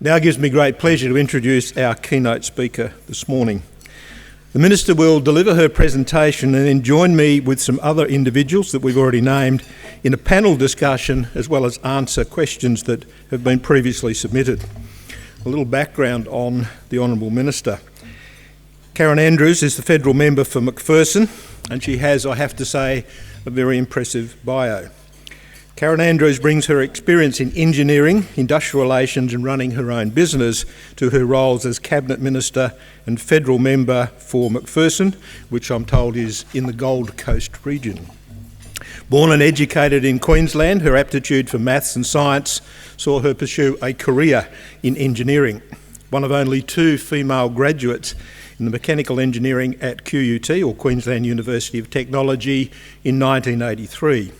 Now gives me great pleasure to introduce our keynote speaker this morning. The Minister will deliver her presentation and then join me with some other individuals that we've already named in a panel discussion, as well as answer questions that have been previously submitted. A little background on the Honourable Minister. Karen Andrews is the federal member for Macpherson, and she has, I have to say, a very impressive bio. Karen Andrews brings her experience in engineering, industrial relations and running her own business to her roles as Cabinet Minister and federal member for Macpherson, which I'm told is in the Gold Coast region. Born and educated in Queensland, her aptitude for maths and science saw her pursue a career in engineering. One of only 2 female graduates in the mechanical engineering at QUT, or Queensland University of Technology, in 1983.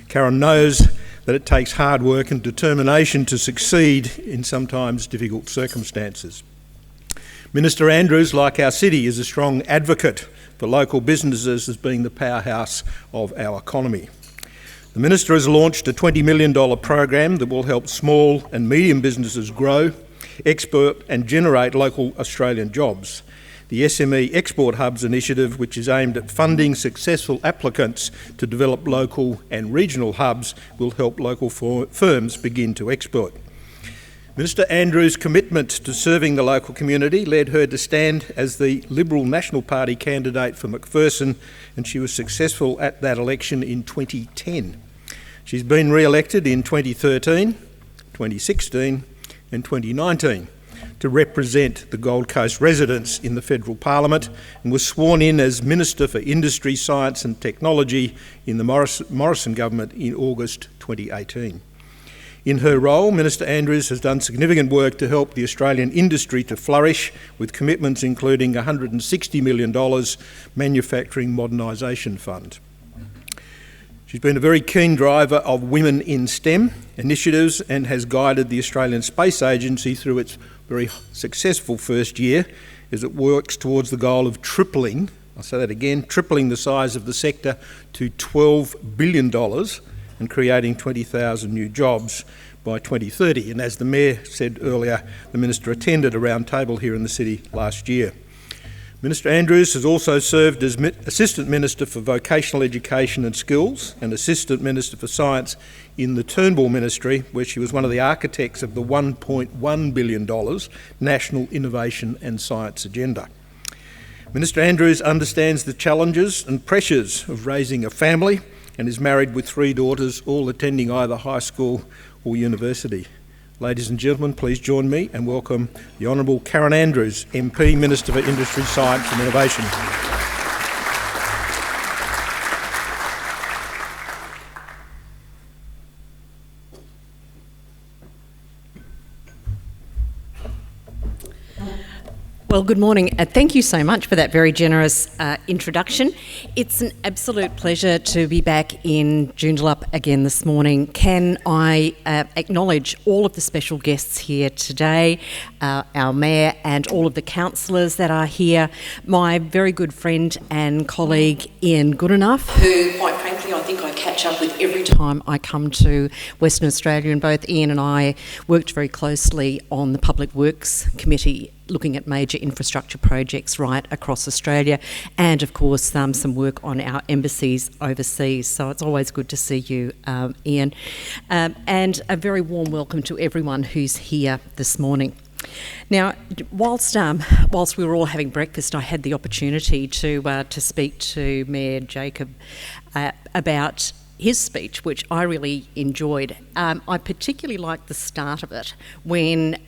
Karen knows that it takes hard work and determination to succeed in sometimes difficult circumstances. Minister Andrews, like our city, is a strong advocate for local businesses as being the powerhouse of our economy. The Minister has launched a $20 million program that will help small and medium businesses grow, export and generate local Australian jobs. The SME Export Hubs initiative, which is aimed at funding successful applicants to develop local and regional hubs, will help local firms begin to export. Minister Andrews' commitment to serving the local community led her to stand as the Liberal National Party candidate for Macpherson, and she was successful at that election in 2010. She's been re-elected in 2013, 2016 and 2019. To represent the Gold Coast residents in the Federal Parliament, and was sworn in as Minister for Industry, Science and Technology in the Morrison government in August 2018. In her role, Minister Andrews has done significant work to help the Australian industry to flourish, with commitments including $160 million Manufacturing Modernisation Fund. She's been a very keen driver of Women in STEM initiatives and has guided the Australian Space Agency through its very successful first year as it works towards the goal of tripling, I'll say that again, tripling the size of the sector to $12 billion and creating 20,000 new jobs by 2030. And as the Mayor said earlier, the Minister attended a round table here in the city last year. Minister Andrews has also served as Assistant Minister for Vocational Education and Skills and Assistant Minister for Science in the Turnbull Ministry, where she was one of the architects of the $1.1 billion National Innovation and Science Agenda. Minister Andrews understands the challenges and pressures of raising a family and is married with 3 daughters, all attending either high school or university. Ladies and gentlemen, please join me and welcome the Honourable Karen Andrews, MP, Minister for Industry, Science and Innovation. Well, good morning. Thank you so much for that very generous introduction. It's an absolute pleasure to be back in Joondalup again this morning. Can I acknowledge all of the special guests here today, our Mayor and all of the councillors that are here, my very good friend and colleague Ian Goodenough, who, quite frankly, I think I catch up with every time I come to Western Australia, and both Ian and I worked very closely on the Public Works Committee looking at major infrastructure projects right across Australia, and of course some work on our embassies overseas. So it's always good to see you, Ian. And a very warm welcome to everyone who's here this morning. Now, whilst we were all having breakfast, I had the opportunity to speak to Mayor Jacob about his speech, which I really enjoyed. I particularly liked the start of it when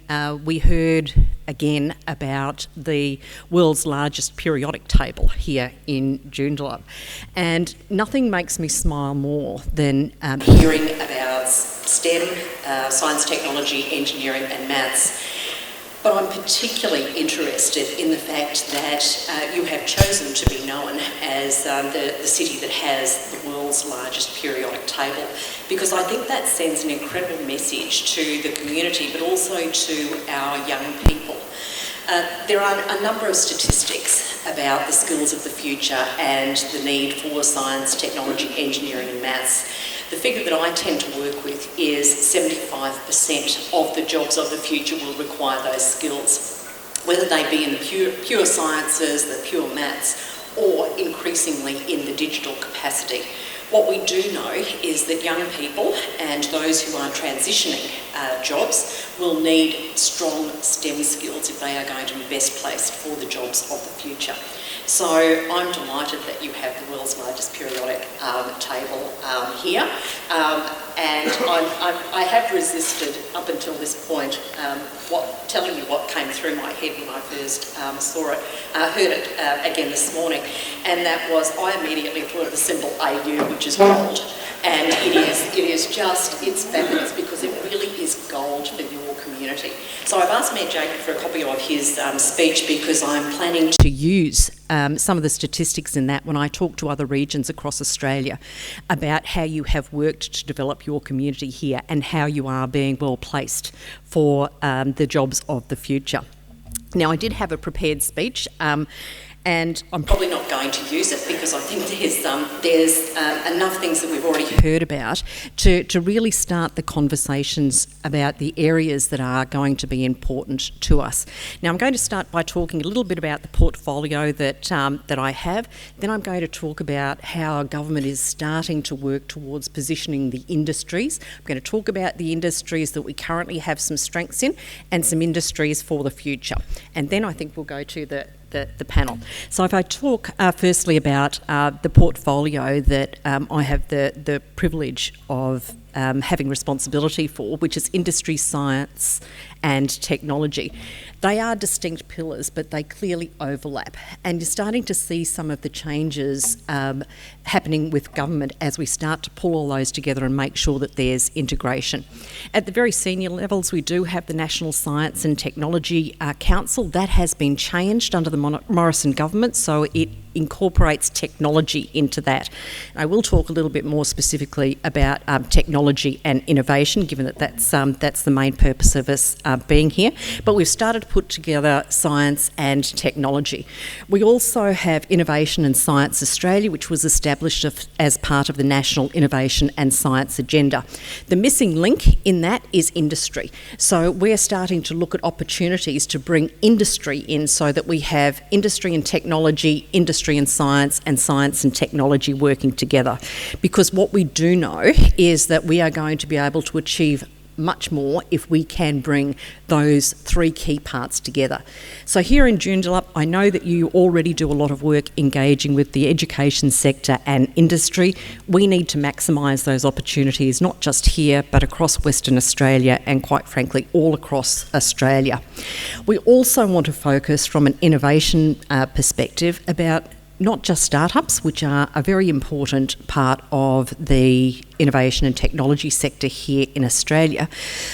we heard again about the world's largest periodic table here in Joondalup. And nothing makes me smile more than hearing about STEM, science, technology, engineering and maths. But I'm particularly interested in the fact that you have chosen to be known as the city that has the world's largest periodic table, because I think that sends an incredible message to the community, but also to our young people. There are a number of statistics about the skills of the future and the need for science, technology, engineering and maths. The figure that I tend to work with is 75% of the jobs of the future will require those skills, whether they be in the pure sciences, the pure maths, or increasingly in the digital capacity. What we do know is that young people and those who are transitioning jobs will need strong STEM skills if they are going to be best placed for the jobs of the future. So I'm delighted that you have the world's largest periodic table here, and I have resisted up until this point telling you what came through my head when I first heard it again this morning, and that was I immediately thought of the symbol AU, which is gold, and it's fabulous because it really is gold for your community. So I've asked Mayor Jacob for a copy of his speech because I'm planning to use some of the statistics in that when I talk to other regions across Australia about how you have worked to develop your community here and how you are being well placed for the jobs of the future. Now, I did have a prepared speech, and I'm probably not going to use it because I think there's enough things that we've already heard about to really start the conversations about the areas that are going to be important to us. Now, I'm going to start by talking a little bit about the portfolio that I have. Then I'm going to talk about how our government is starting to work towards positioning the industries. I'm going to talk about the industries that we currently have some strengths in and some industries for the future. And then I think we'll go to the panel. So if I talk firstly about the portfolio that I have the privilege of having responsibility for, which is industry, science and technology. They are distinct pillars, but they clearly overlap. And you're starting to see some of the changes happening with government as we start to pull all those together and make sure that there's integration. At the very senior levels, we do have the National Science and Technology Council. That has been changed under the Morrison government, so it incorporates technology into that. I will talk a little bit more specifically about technology and innovation, given that that's the main purpose of us being here. But we've started to put together science and technology. We also have Innovation and Science Australia, which was established as part of the National Innovation and Science Agenda. The missing link in that is industry. So we're starting to look at opportunities to bring industry in so that we have industry and technology, industry and science and technology working together. Because what we do know is that we are going to be able to achieve much more if we can bring those three key parts together. So here in Joondalup, I know that you already do a lot of work engaging with the education sector and industry. We need to maximise those opportunities, not just here, but across Western Australia and quite frankly, all across Australia. We also want to focus from an innovation perspective about not just startups, which are a very important part of the innovation and technology sector here in Australia,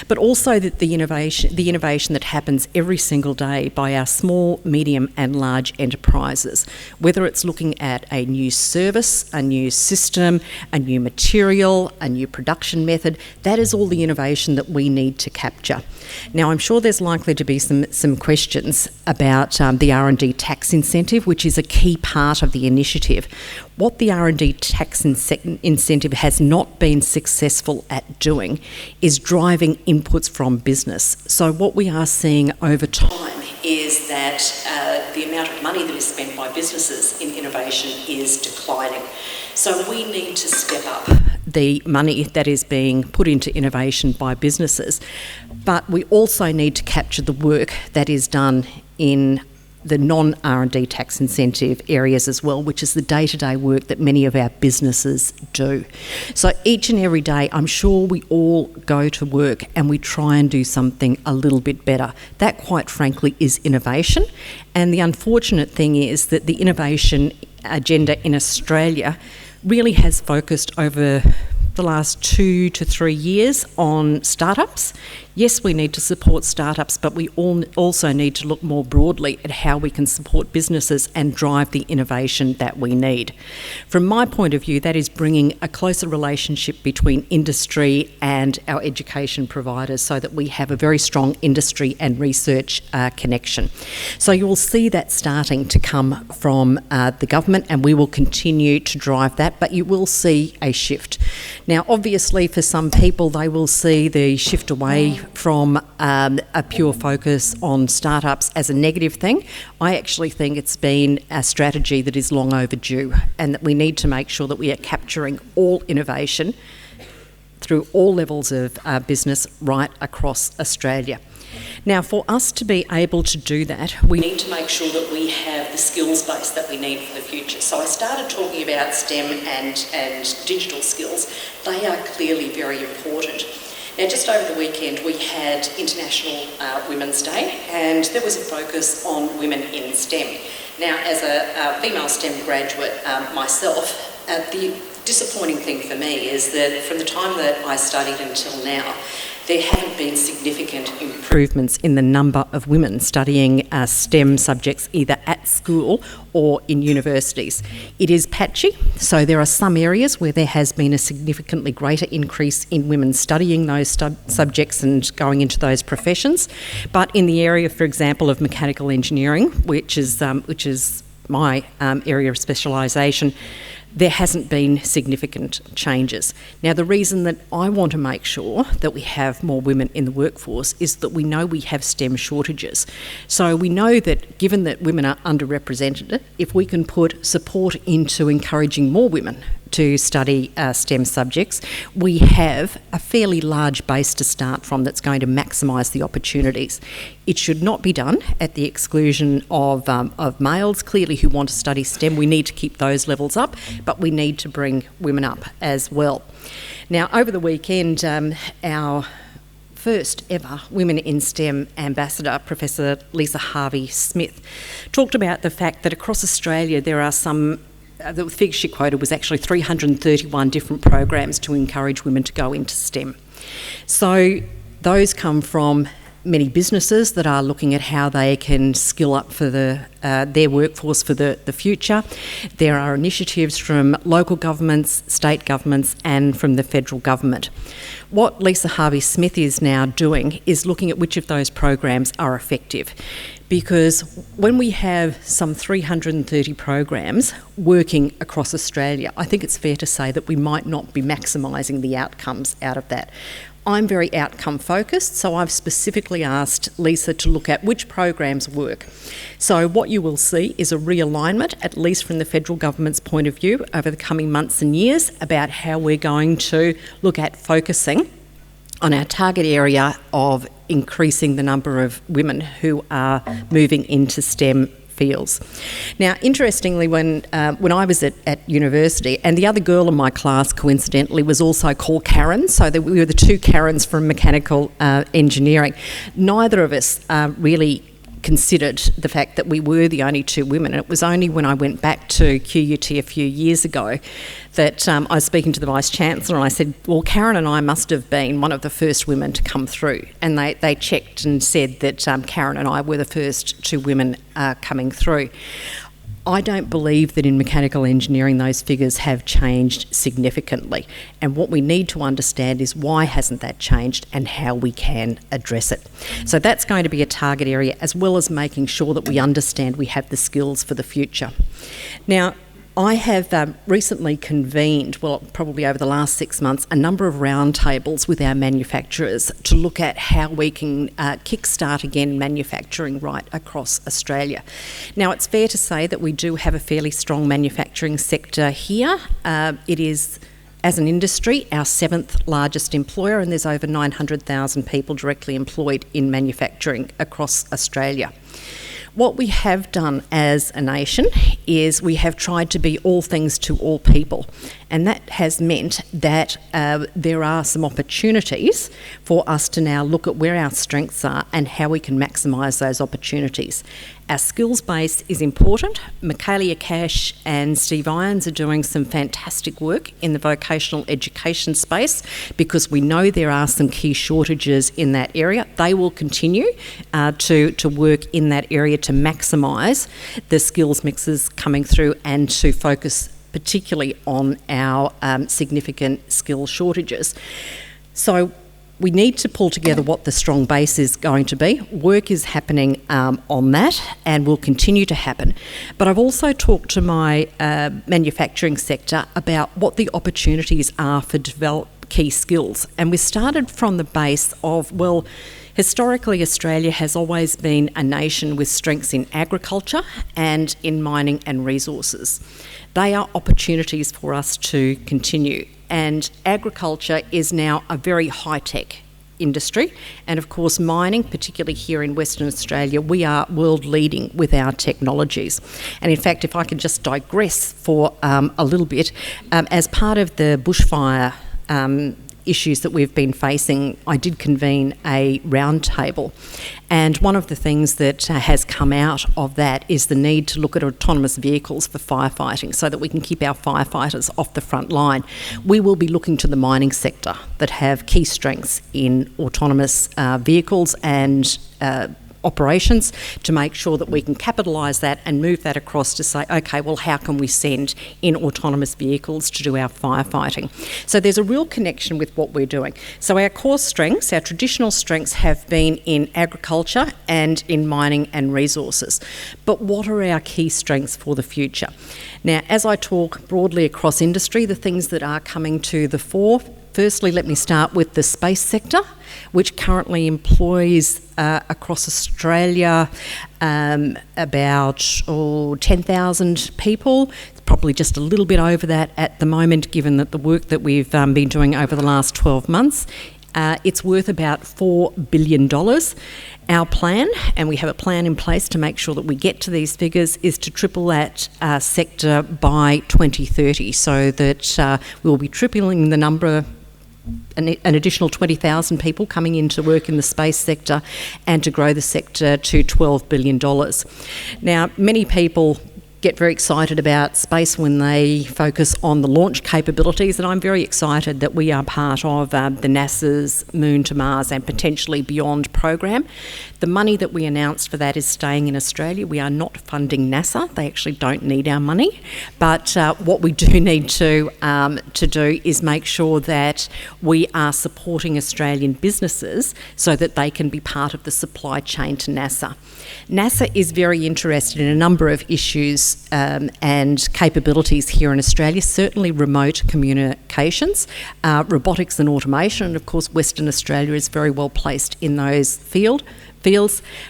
but also that the innovation that happens every single day by our small, medium and large enterprises, whether it's looking at a new service, a new system, a new material, a new production method, that is all the innovation that we need to capture. Now, I'm sure there's likely to be some questions about the R&D tax incentive, which is a key part of the initiative. What the R&D tax incentive has not been successful at doing is driving inputs from business. So what we are seeing over time is that the amount of money that is spent by businesses in innovation is declining. So we need to step up the money that is being put into innovation by businesses, but we also need to capture the work that is done in the non-R&D tax incentive areas as well, which is the day-to-day work that many of our businesses do. So each and every day, I'm sure we all go to work and we try and do something a little bit better. That, quite frankly, is innovation. And the unfortunate thing is that the innovation agenda in Australia really has focused over the last 2 to 3 years on startups, Yes, we need to support startups, but we also need to look more broadly at how we can support businesses and drive the innovation that we need. From my point of view, that is bringing a closer relationship between industry and our education providers so that we have a very strong industry and research connection. So you will see that starting to come from the government, and we will continue to drive that, but you will see a shift. Now, obviously, for some people, they will see the shift away from a pure focus on startups as a negative thing. I actually think it's been a strategy that is long overdue, and that we need to make sure that we are capturing all innovation through all levels of business right across Australia. Now, for us to be able to do that, we need to make sure that we have the skills base that we need for the future. So I started talking about STEM and digital skills. They are clearly very important. Now, just over the weekend, we had International Women's Day, and there was a focus on women in STEM. Now, as a female STEM graduate myself, the disappointing thing for me is that from the time that I studied until now, there haven't been significant improvements in the number of women studying STEM subjects either at school or in universities. It is patchy, so there are some areas where there has been a significantly greater increase in women studying those subjects and going into those professions. But in the area, for example, of mechanical engineering, which is my area of specialisation, there hasn't been significant changes. Now, the reason that I want to make sure that we have more women in the workforce is that we know we have STEM shortages. So we know that given that women are underrepresented, if we can put support into encouraging more women to study STEM subjects, we have a fairly large base to start from that's going to maximise the opportunities. It should not be done at the exclusion of males, clearly, who want to study STEM. We need to keep those levels up, but we need to bring women up as well. Now, over the weekend, our first ever Women in STEM ambassador, Professor Lisa Harvey-Smith, talked about the fact that across Australia there are the figure she quoted was actually 331 different programs to encourage women to go into STEM. So those come from many businesses that are looking at how they can skill up for their workforce for the future. There are initiatives from local governments, state governments, and from the federal government. What Lisa Harvey-Smith is now doing is looking at which of those programs are effective. Because when we have some 330 programs working across Australia, I think it's fair to say that we might not be maximising the outcomes out of that. I'm very outcome focused, so I've specifically asked Lisa to look at which programs work. So what you will see is a realignment, at least from the federal government's point of view, over the coming months and years about how we're going to look at focusing on our target area of increasing the number of women who are moving into STEM fields. Now, interestingly, when I was at university, and the other girl in my class, coincidentally, was also called Karen, so we were the two Karens from mechanical engineering. Neither of us really considered the fact that we were the only two women, and it was only when I went back to QUT a few years ago that I was speaking to the Vice-Chancellor, and I said, well, Karen and I must have been one of the first women to come through, and they checked and said that Karen and I were the first two women coming through. I don't believe that in mechanical engineering those figures have changed significantly, and what we need to understand is why hasn't that changed and how we can address it. So that's going to be a target area, as well as making sure that we understand we have the skills for the future. Now, I have recently convened, well, probably over the last 6 months, a number of roundtables with our manufacturers to look at how we can kickstart again manufacturing right across Australia. Now, it's fair to say that we do have a fairly strong manufacturing sector here. It is, as an industry, our 7th largest employer, and there's over 900,000 people directly employed in manufacturing across Australia. What we have done as a nation is we have tried to be all things to all people, and that has meant that there are some opportunities for us to now look at where our strengths are and how we can maximise those opportunities. Our skills base is important. Michaelia Cash and Steve Irons are doing some fantastic work in the vocational education space because we know there are some key shortages in that area. They will continue to work in that area to maximise the skills mixes coming through and to focus particularly on our significant skill shortages. So we need to pull together what the strong base is going to be. Work is happening on that and will continue to happen. But I've also talked to my manufacturing sector about what the opportunities are for develop key skills. And we started from the base of, well, historically Australia has always been a nation with strengths in agriculture and in mining and resources. They are opportunities for us to continue. And agriculture is now a very high-tech industry. And of course, mining, particularly here in Western Australia, we are world leading with our technologies. And in fact, if I can just digress for a little bit, as part of the bushfire issues that we've been facing, I did convene a roundtable. And one of the things that has come out of that is the need to look at autonomous vehicles for firefighting so that we can keep our firefighters off the front line. We will be looking to the mining sector that have key strengths in autonomous vehicles and operations to make sure that we can capitalise that and move that across to say, okay, well, how can we send in autonomous vehicles to do our firefighting? So there's a real connection with what we're doing. So our core strengths, our traditional strengths have been in agriculture and in mining and resources. But what are our key strengths for the future? Now, as I talk broadly across industry, the things that are coming to the fore, firstly, let me start with the space sector, which currently employs across Australia about 10,000 people. It's probably just a little bit over that at the moment, given that the work that we've been doing over the last 12 months. It's worth about $4 billion. Our plan, and we have a plan in place to make sure that we get to these figures, is to triple that sector by 2030, so that we'll be tripling the number, an additional 20,000 people coming into work in the space sector, and to grow the sector to $12 billion. Now, many people get very excited about space when they focus on the launch capabilities, and I'm very excited that we are part of the NASA's Moon to Mars and potentially beyond program. The money that we announced for that is staying in Australia. We are not funding NASA. They actually don't need our money. But what we do need to do is make sure that we are supporting Australian businesses so that they can be part of the supply chain to NASA. NASA is very interested in a number of issues and capabilities here in Australia, certainly remote communications, robotics and automation, and of course Western Australia is very well placed in those fields.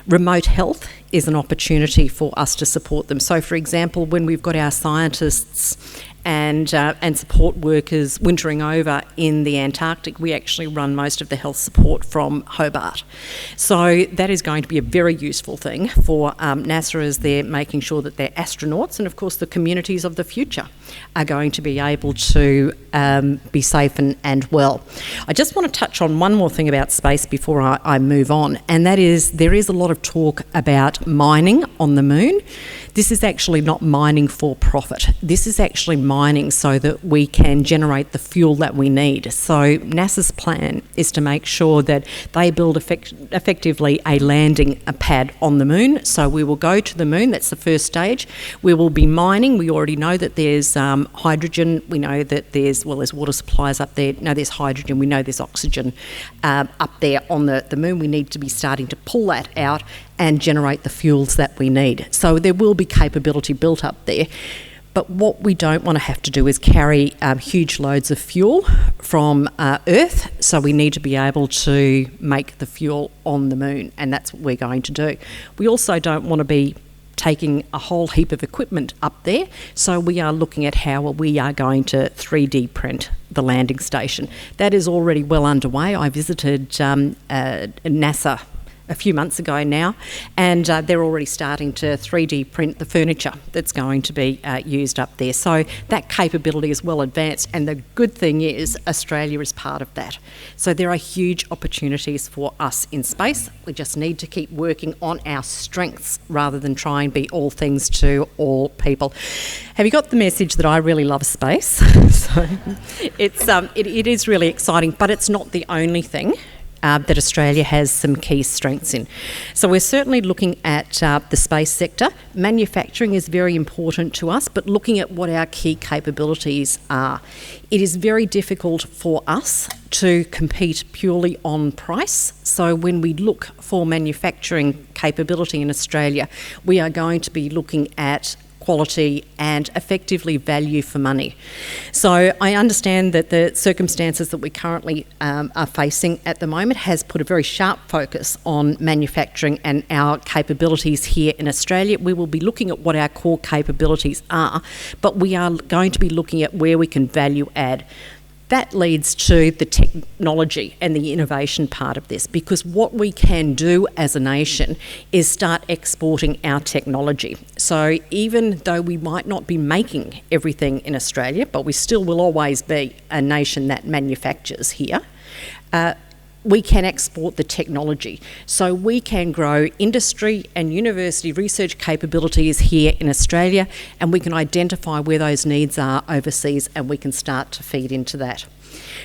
Remote health is an opportunity for us to support them. So, for example, when we've got our scientists and support workers wintering over in the Antarctic, we actually run most of the health support from Hobart. So that is going to be a very useful thing for NASA as they're making sure that their astronauts and, of course, the communities of the future are going to be able to be safe and well. I just want to touch on one more thing about space before I move on, and that is there is a lot of talk about mining on the moon. This is actually not mining for profit. This is actually mining so that we can generate the fuel that we need. So NASA's plan is to make sure that they build effectively a landing pad on the moon. So we will go to the moon. That's the first stage. We will be mining. We already know that there's hydrogen. We know that there's water supplies up there. No, there's hydrogen. We know there's oxygen up there on the moon. We need to be starting to pull that out and generate the fuels that we need. So there will be capability built up there. But what we don't want to have to do is carry huge loads of fuel from Earth, so we need to be able to make the fuel on the moon, and that's what we're going to do. We also don't want to be taking a whole heap of equipment up there, so we are looking at how we are going to 3D print the landing station. That is already well underway. I visited NASA a few months ago now, and they're already starting to 3D print the furniture that's going to be used up there. So that capability is well advanced, and the good thing is Australia is part of that. So there are huge opportunities for us in space. We just need to keep working on our strengths rather than try and be all things to all people. Have you got the message that I really love space? So it is really exciting, but it's not the only thing that Australia has some key strengths in. So we're certainly looking at the space sector. Manufacturing is very important to us, but looking at what our key capabilities are. It is very difficult for us to compete purely on price. So when we look for manufacturing capability in Australia, we are going to be looking at quality and effectively value for money. So I understand that the circumstances that we currently are facing at the moment has put a very sharp focus on manufacturing and our capabilities here in Australia. We will be looking at what our core capabilities are, but we are going to be looking at where we can value add. That leads to the technology and the innovation part of this, because what we can do as a nation is start exporting our technology. So even though we might not be making everything in Australia, but we still will always be a nation that manufactures here, we can export the technology. So we can grow industry and university research capabilities here in Australia, and we can identify where those needs are overseas, and we can start to feed into that.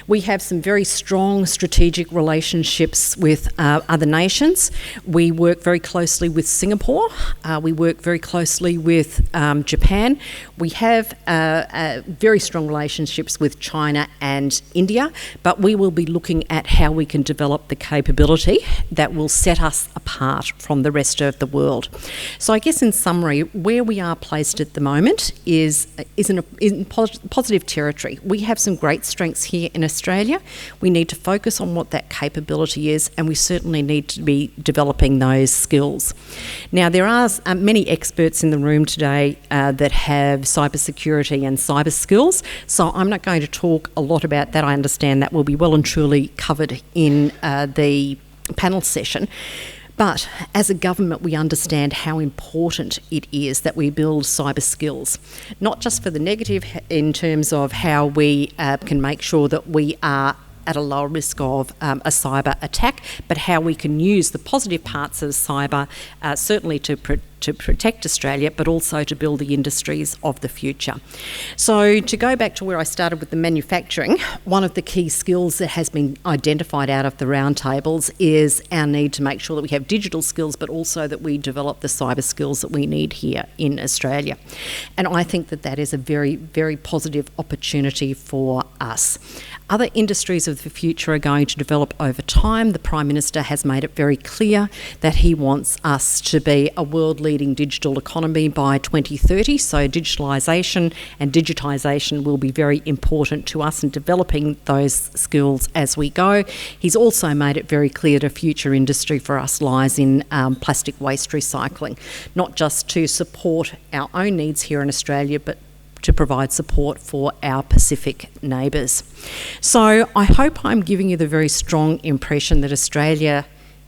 We have some very strong strategic relationships with other nations. We work very closely with Singapore. We work very closely with Japan. We have very strong relationships with China and India, but we will be looking at how we can develop the capability that will set us apart from the rest of the world. So I guess in summary, where we are placed at the moment is in positive territory. We have some great strengths here in Australia. We need to focus on what that capability is, and we certainly need to be developing those skills. Now, there are many experts in the room today that have cybersecurity and cyber skills, so I'm not going to talk a lot about that. I understand that will be well and truly covered in the panel session. But as a government, we understand how important it is that we build cyber skills, not just for the negative in terms of how we can make sure that we are at a lower risk of a cyber attack, but how we can use the positive parts of cyber certainly to protect Australia, but also to build the industries of the future. So to go back to where I started with the manufacturing, one of the key skills that has been identified out of the roundtables is our need to make sure that we have digital skills, but also that we develop the cyber skills that we need here in Australia. And I think that that is a very, very positive opportunity for us. Other industries of the future are going to develop over time. The Prime Minister has made it very clear that he wants us to be a world-leading digital economy by 2030. So digitalisation and digitisation will be very important to us in developing those skills as we go. He's also made it very clear that a future industry for us lies in plastic waste recycling, not just to support our own needs here in Australia, but to provide support for our Pacific neighbours. So I hope I'm giving you the very strong impression that Australia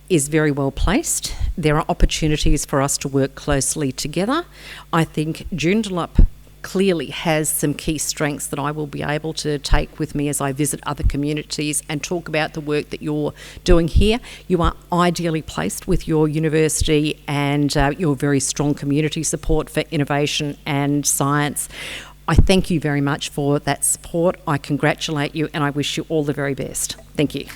is very well placed. There are opportunities for us to work closely together. I think Joondalup clearly has some key strengths that I will be able to take with me as I visit other communities and talk about the work that you're doing here. You are ideally placed with your university and your very strong community support for innovation and science. I thank you very much for that support. I congratulate you and I wish you all the very best. Thank you.